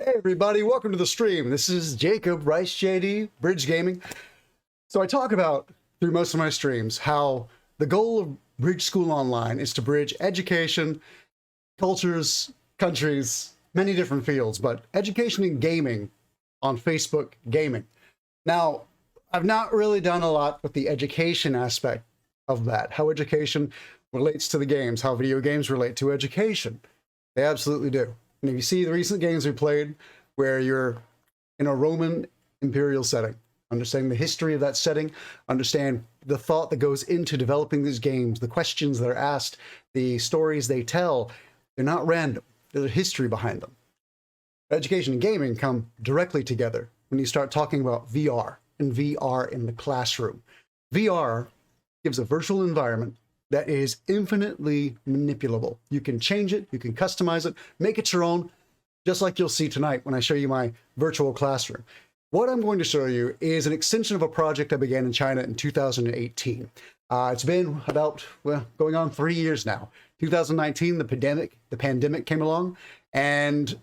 Hey everybody, welcome to the stream. This is Jacob, Rice JD, Bridge Gaming. So I talk about, through most of my streams, how the goal of Bridge School Online is to bridge education, cultures, countries, many different fields, but education and gaming on Facebook Gaming. Now, I've not really done a lot with the education aspect of that, how education relates to the games, how video games relate to education. They absolutely do. And if you see the recent games we played where you're in a Roman imperial setting, understanding the history of that setting, understand the thought that goes into developing these games, the questions that are asked, the stories they tell, they're not random. There's a history behind them. Education and gaming come directly together when you start talking about VR and VR in the classroom. VR gives a virtual environment that is infinitely manipulable. You can change it, you can customize it, make it your own, just like you'll see tonight when I show you my virtual classroom. What I'm going to show you is an extension of a project I began in China in 2018. It's been about, well, going on 3 years now. 2019, the pandemic came along and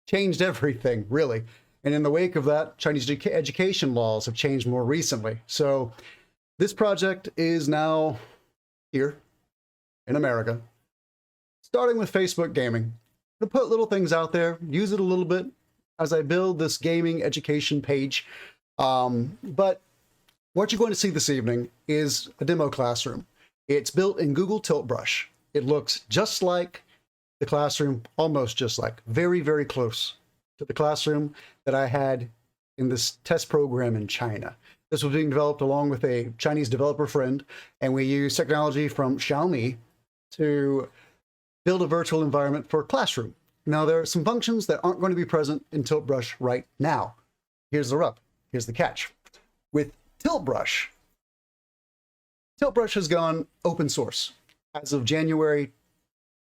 changed everything, really. And in the wake of that, Chinese education laws have changed more recently. So this project is now here in America, starting with Facebook Gaming. To put little things out there, use it a little bit as I build this gaming education page. But what you're going to see this evening is a demo classroom. It's built in Google Tilt Brush. It looks just like the classroom, almost just like, very, very close to the classroom that I had in this test program in China. This was being developed along with a Chinese developer friend, and we used technology from Xiaomi to build a virtual environment for a classroom. Now, there are some functions that aren't going to be present in Tilt Brush right now. Here's the rub. Here's the catch. With Tilt Brush has gone open source as of January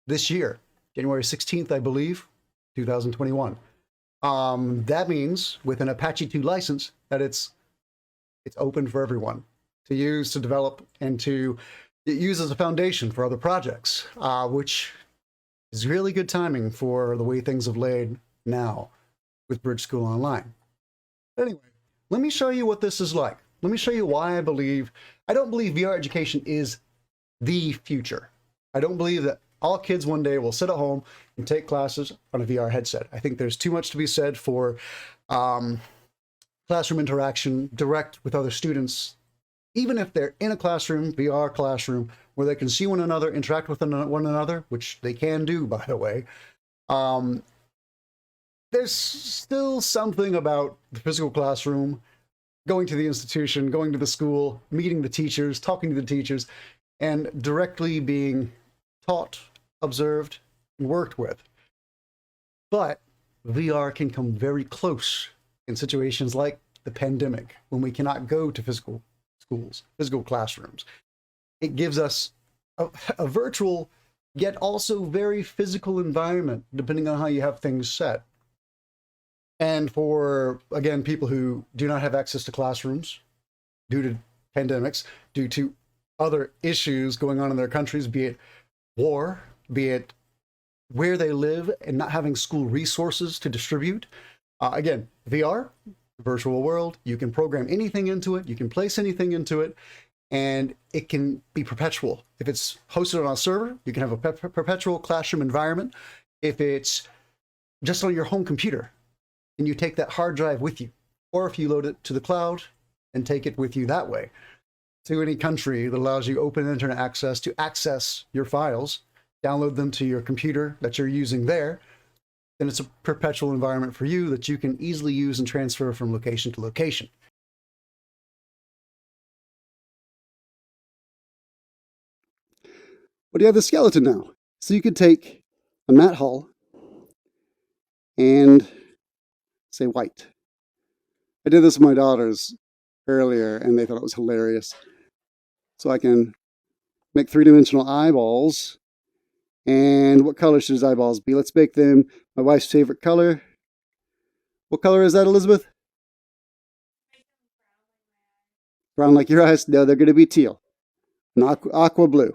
this year, January 16th, I believe, 2021. That means with an Apache 2 license that it's open for everyone to use, to develop, and to use as a foundation for other projects, which is really good timing for the way things have laid now with Bridge School Online. Anyway, let me show you what this is like. Let me show you why I don't believe VR education is the future. I don't believe that all kids one day will sit at home and take classes on a VR headset. I think there's too much to be said for classroom interaction direct with other students, even if they're in a classroom, VR classroom, where they can see one another, interact with one another, which they can do, by the way. There's still something about the physical classroom, going to the institution, going to the school, meeting the teachers, talking to the teachers, and directly being taught, observed, and worked with. But VR can come very close in situations like the pandemic, when we cannot go to physical schools, physical classrooms. It gives us a virtual, yet also very physical environment, depending on how you have things set. And for, again, people who do not have access to classrooms due to pandemics, due to other issues going on in their countries, be it war, be it where they live and not having school resources to distribute. Again, VR, virtual world, you can program anything into it, you can place anything into it, and it can be perpetual. If it's hosted on a server, you can have a perpetual classroom environment. If it's just on your home computer, and you take that hard drive with you, or if you load it to the cloud and take it with you that way, to any country that allows you open internet access to access your files, download them to your computer that you're using there, then it's a perpetual environment for you that you can easily use and transfer from location to location. But you have the skeleton now. So you could take a mat hull and say white. I did this with my daughters earlier and they thought it was hilarious. So I can make three-dimensional eyeballs. And what color should his eyeballs be? Let's make them my wife's favorite color. What color is that, Elizabeth? Brown like your eyes? No, they're going to be teal. An aqua blue.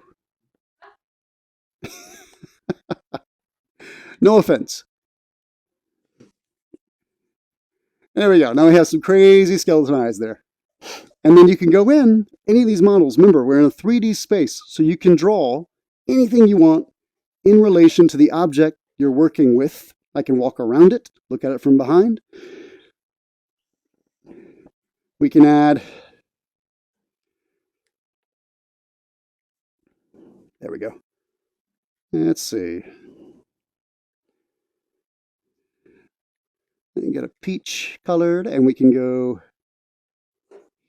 No offense. There we go. Now we have some crazy skeleton eyes there. And then you can go in any of these models. Remember, we're in a 3D space, so you can draw anything you want in relation to the object you're working with. I can walk around it, look at it from behind. We can add, there we go. Let's see. We can get a peach colored, and we can go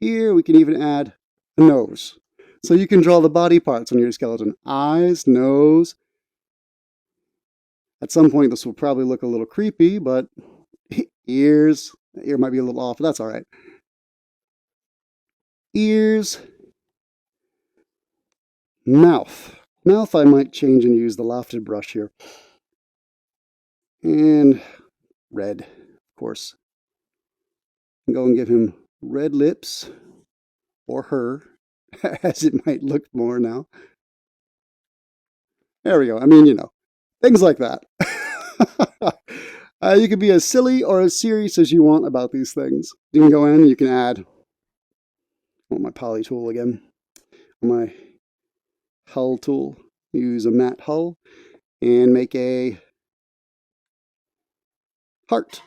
here. We can even add a nose. So you can draw the body parts on your skeleton. Eyes, nose. At some point, this will probably look a little creepy, but ears. The ear might be a little off, but that's all right. Ears. Mouth. Mouth I might change and use the lofted brush here. And red, of course. Go and give him red lips, or her, as it might look more now. There we go. I mean, you know, things like that. You can be as silly or as serious as you want about these things. You can go in and you can add, I want my poly tool again, my hull tool, use a matte hull, and make a heart.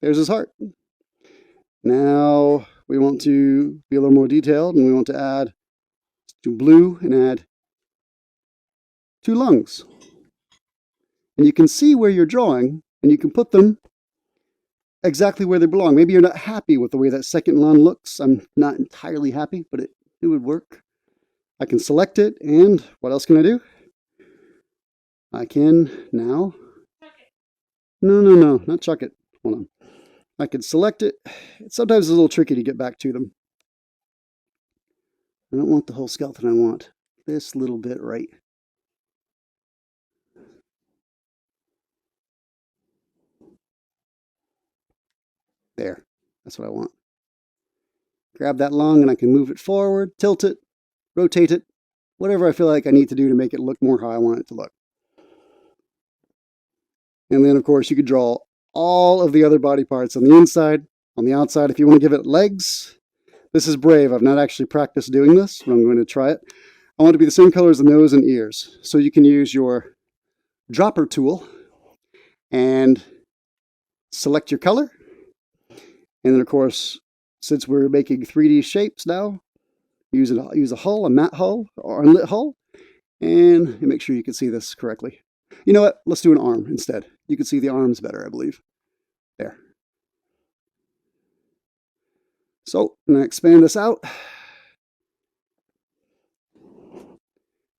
There's his heart. Now we want to be a little more detailed, and we want to add some blue and add 2 lungs. And you can see where you're drawing, and you can put them exactly where they belong. Maybe you're not happy with the way that second lung looks. I'm not entirely happy, but it would work. I can select it, and what else can I do? I can now... No, not chuck it. Hold on. I can select it. Sometimes it's a little tricky to get back to them. I don't want the whole skeleton. I want this little bit right. There. That's what I want. Grab that lung and I can move it forward, tilt it, rotate it, whatever I feel like I need to do to make it look more how I want it to look. And then, of course, you could draw all of the other body parts on the inside, on the outside. If you want to give it legs, this is brave. I've not actually practiced doing this, but I'm going to try it. I want it to be the same color as the nose and ears. So you can use your dropper tool and select your color. And then, of course, since we're making 3D shapes now, use a hull, a matte hull, or unlit hull, and make sure you can see this correctly. You know what? Let's do an arm instead. You can see the arms better, I believe. There. So I'm going to expand this out.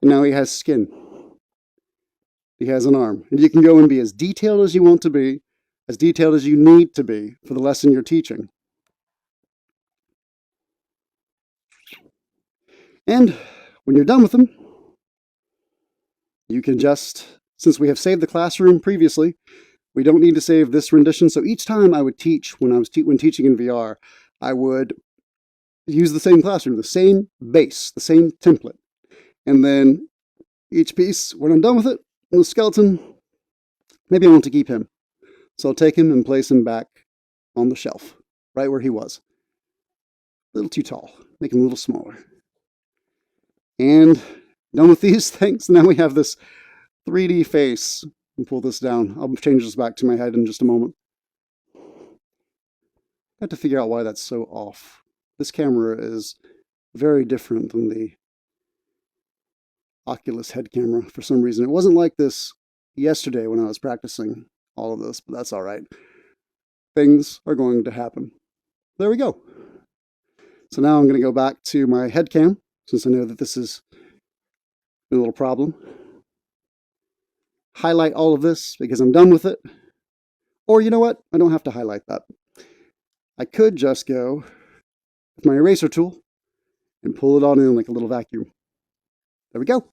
And now he has skin. He has an arm. And you can go and be as detailed as you want to be, as detailed as you need to be for the lesson you're teaching. And when you're done with them, you can just, since we have saved the classroom previously, we don't need to save this rendition. So each time I would teach, when teaching in VR, I would use the same classroom, the same base, the same template. And then each piece, when I'm done with it, the skeleton, maybe I want to keep him. So I'll take him and place him back on the shelf, right where he was. A little too tall, make him a little smaller. And done with these things, now we have this 3D face. And pull this down. I'll change this back to my head in just a moment. I have to figure out why that's so off. This camera is very different than the Oculus head camera for some reason. It wasn't like this yesterday when I was practicing all of this, but that's all right. Things are going to happen. There we go. So now I'm going to go back to my head cam, since I know that this is a little problem. Highlight all of this because I'm done with it. Or you know what? I don't have to highlight that. I could just go with my eraser tool and pull it on in like a little vacuum. There we go.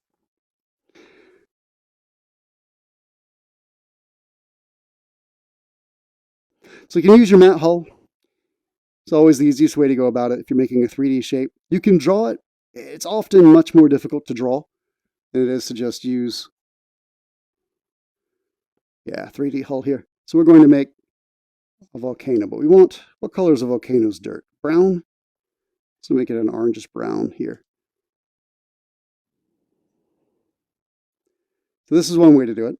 So you can use your matte hull. It's always the easiest way to go about it if you're making a 3D shape. You can draw it. It's often much more difficult to draw than it is to just use 3D hull here. So we're going to make a volcano, but we want, what color is a volcano's dirt? Brown? So make it an orangish brown here. So this is one way to do it.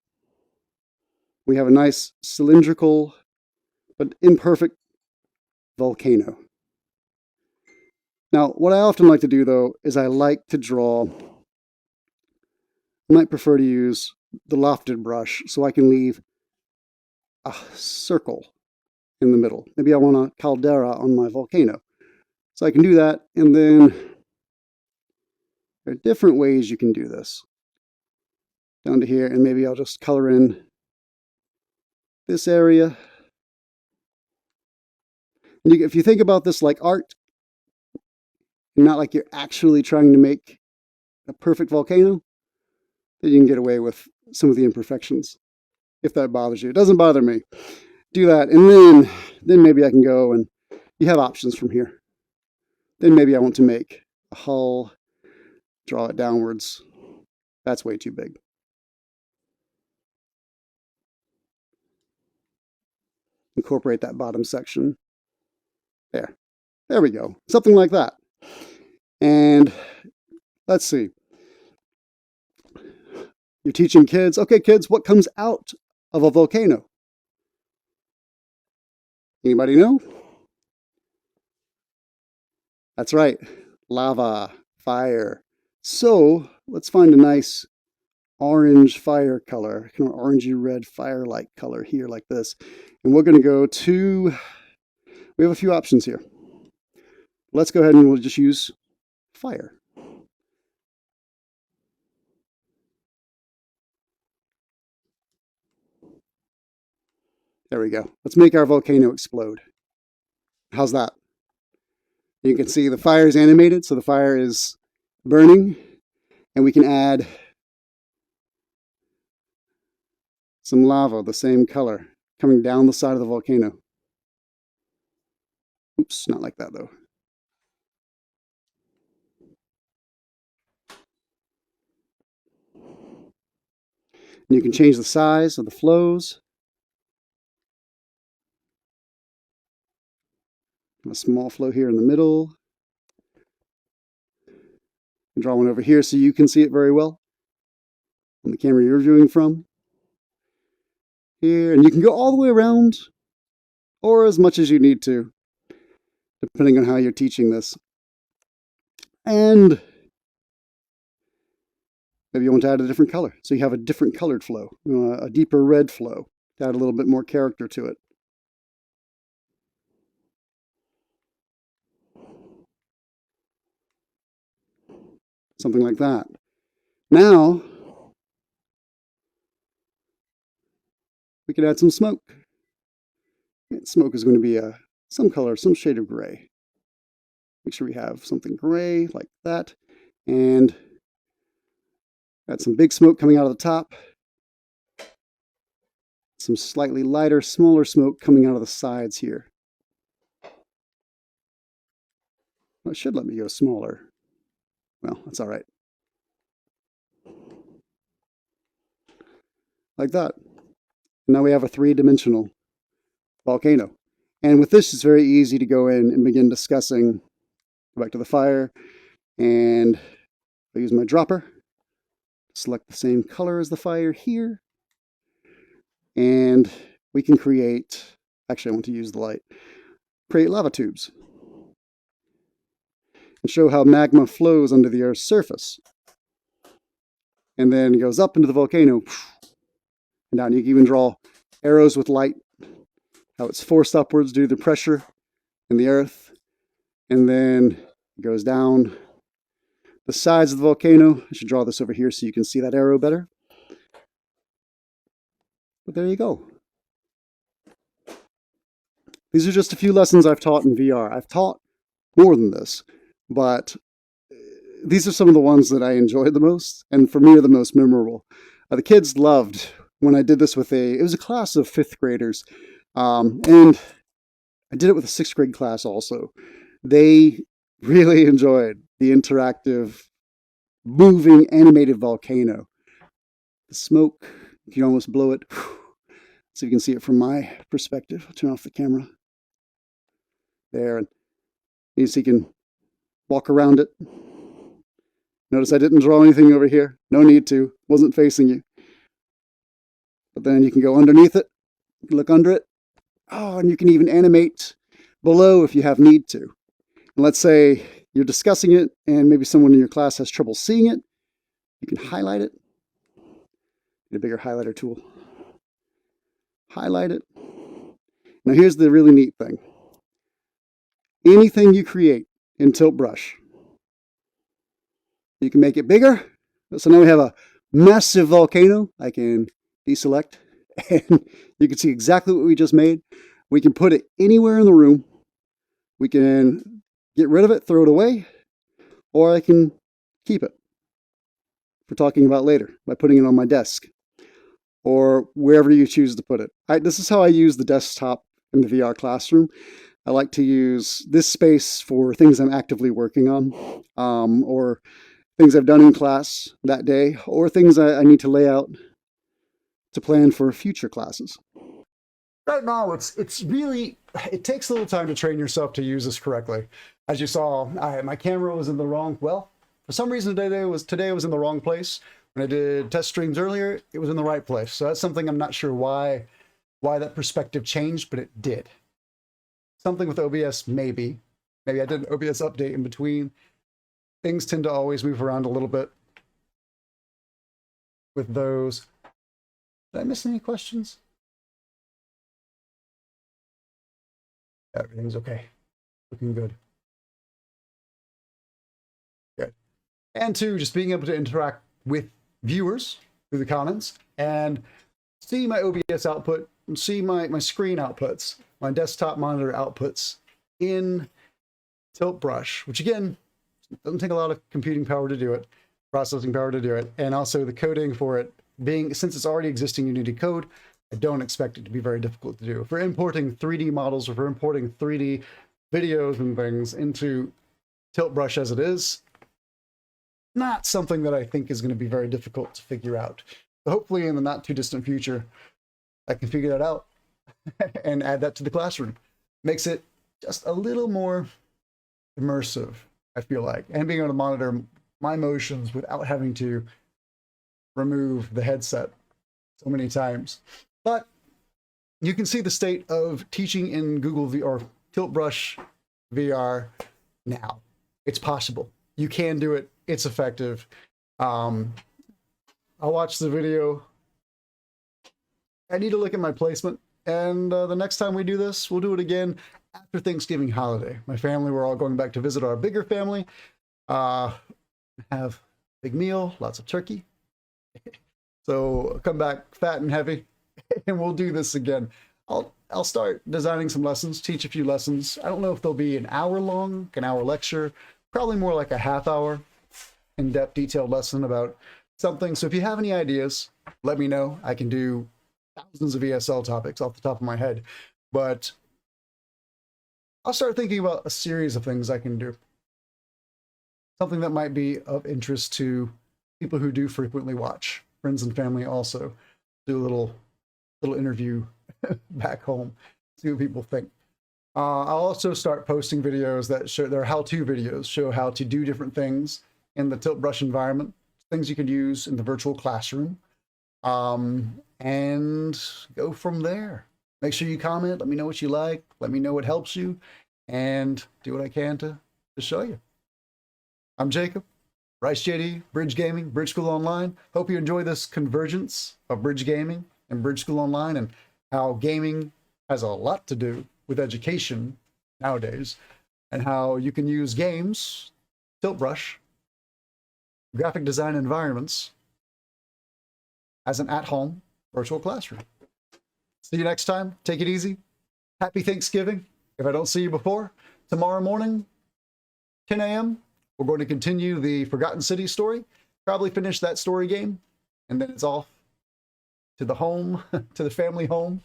We have a nice cylindrical but imperfect volcano. Now, what I often like to do, though, is I like to draw, I might prefer to use the lofted brush so I can leave a circle in the middle. Maybe I want a caldera on my volcano. So I can do that, and then there are different ways you can do this. Down to here, and maybe I'll just color in this area. And if you think about this like art, not like you're actually trying to make a perfect volcano, then you can get away with some of the imperfections, if that bothers you. It doesn't bother me. Do that, and then maybe I can go, and you have options from here. Then maybe I want to make a hull, draw it downwards. That's way too big. Incorporate that bottom section. There we go. Something like that. And let's see. You're teaching kids, okay, kids, what comes out of a volcano? Anybody know? That's right, lava, fire. So let's find a nice orange fire color, kind of orangey red fire-like color here like this. And we're going to go to, we have a few options here. Let's go ahead and we'll just use fire. There we go. Let's make our volcano explode. How's that? You can see the fire is animated, so the fire is burning, and we can add some lava, the same color, coming down the side of the volcano. Oops, not like that though. And you can change the size of the flows. A small flow here in the middle. And draw one over here so you can see it very well on the camera you're viewing from. Here, and you can go all the way around, or as much as you need to, depending on how you're teaching this. And maybe you want to add a different color, so you have a different colored flow, a deeper red flow, to add a little bit more character to it. Something like that. Now, we can add some smoke. And smoke is going to be some color, some shade of gray. Make sure we have something gray like that. And add some big smoke coming out of the top. Some slightly lighter, smaller smoke coming out of the sides here. Well, it should let me go smaller. Well, that's all right. Like that. Now we have a three-dimensional volcano. And with this, it's very easy to go in and begin discussing. Go back to the fire, and I'll use my dropper. Select the same color as the fire here. And we can create, actually I want to use the light, create lava tubes. And show how magma flows under the Earth's surface. And then it goes up into the volcano. And down. You can even draw arrows with light, how it's forced upwards due to the pressure in the Earth. And then it goes down the sides of the volcano. I should draw this over here so you can see that arrow better. But there you go. These are just a few lessons I've taught in VR. I've taught more than this. But these are some of the ones that I enjoyed the most, and for me are the most memorable. The kids loved when I did this with it was a class of 5th graders, and I did it with a 6th grade class also. They really enjoyed the interactive, moving, animated volcano. The smoke, you can almost blow it. so you can see it from my perspective. I'll turn off the camera. There, and you see you can walk around it. Notice I didn't draw anything over here. No need to. Wasn't facing you. But then you can go underneath it. You can look under it. Oh, and you can even animate below if you have need to. And let's say you're discussing it and maybe someone in your class has trouble seeing it. You can highlight it. Get a bigger highlighter tool. Highlight it. Now here's the really neat thing. Anything you create in Tilt Brush, you can make it bigger. So now we have a massive volcano. I can deselect and you can see exactly what we just made. We can put it anywhere in the room. We can get rid of it, throw it away, or I can keep it for talking about later by putting it on my desk or wherever you choose to put it. This is how I use the desktop in the VR classroom. I like to use this space for things I'm actively working on, or things I've done in class that day, or things I need to lay out to plan for future classes. Right now, it takes a little time to train yourself to use this correctly. As you saw, my camera was in the wrong, well, for some reason today it was in the wrong place. When I did test streams earlier, it was in the right place. So that's something I'm not sure why that perspective changed, but it did. Something with OBS, maybe. Maybe I did an OBS update in between. Things tend to always move around a little bit with those. Did I miss any questions? Everything's okay. Looking good. Good. And two, just being able to interact with viewers through the comments and see my OBS output and see my screen outputs, my desktop monitor outputs in Tilt Brush, which again, doesn't take a lot of computing power to do it, processing power to do it, and also the coding for it being, since it's already existing Unity code, I don't expect it to be very difficult to do. If we're importing 3D models, or if we're importing 3D videos and things into Tilt Brush as it is, not something that I think is going to be very difficult to figure out. So hopefully in the not too distant future, I can figure that out and add that to the classroom. Makes it just a little more immersive, I feel like, and being able to monitor my motions without having to remove the headset so many times. But you can see the state of teaching in Google VR or Tilt Brush VR now. It's possible. You can do it. It's effective. I'll watch the video. I need to look at my placement. And the next time we do this, we'll do it again after Thanksgiving holiday. My family, we're all going back to visit our bigger family. Have a big meal, lots of turkey. So come back fat and heavy, and we'll do this again. I'll start designing some lessons, teach a few lessons. I don't know if they'll be an hour long, an hour lecture, probably more like a half hour in-depth detailed lesson about something. So if you have any ideas, let me know. I can do thousands of ESL topics off the top of my head, but I'll start thinking about a series of things I can do. Something that might be of interest to people who do frequently watch, friends and family also. Do a little interview back home, see what people think. I'll also start posting videos that show, they're how-to videos, show how to do different things in the Tilt Brush environment, things you could use in the virtual classroom, and go from there. Make sure you comment, let me know what you like, let me know what helps you, and do what I can to show you. I'm Jacob, Rice JD, Bridge Gaming, Bridge School Online. Hope you enjoy this convergence of Bridge Gaming and Bridge School Online, and how gaming has a lot to do with education nowadays, and how you can use games, Tilt Brush, graphic design environments as an at-home virtual classroom. See you next time. Take it easy. Happy Thanksgiving. If I don't see you before, tomorrow morning, 10 a.m., we're going to continue the Forgotten City story, probably finish that story game, and then it's off to the home, to the family home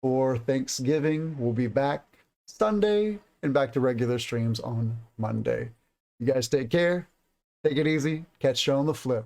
for Thanksgiving. We'll be back Sunday and back to regular streams on Monday. You guys take care. Take it easy. Catch you on the flip.